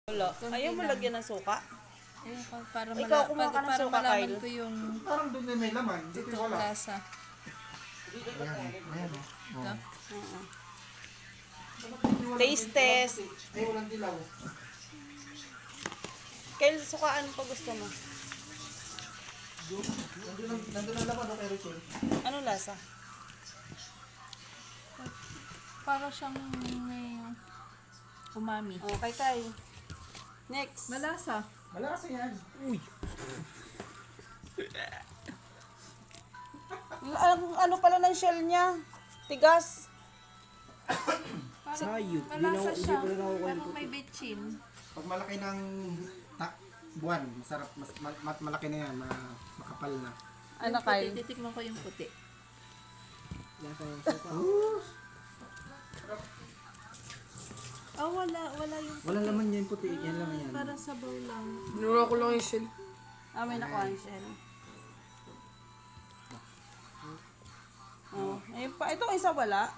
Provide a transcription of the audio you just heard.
Wala. Ayaw mo lagyan ng suka? Ayun ko, para, Ikaw, kumuha ka ng para suka, malaman Kyle. ko yung Parang doon din may laman. Dito wala. lasa. Ayan, ayan o. Ito. Taste test. Ay, walang dilaw. Kyle, sukaan pa gusto mo? Nandun ang laman o kay Rachel. Ano lasa? Para siyang may umami. Okay, Kyle. Next. Malasa. Malasa yan. Ano pala ng shell niya? Tigas. Malasa siya. Parang may betchin. Pag malaki ng buwan, masarap. Malaki na yan. Makapal na. Ano, Kyle? Titikman ko yung puti. Wala yung puti. Wala laman yan puti. Yan laman yan. Para sabaw lang. Binura ko lang yung shell. May nakuha yung shell. Oh, ayun pa. Itong isa wala.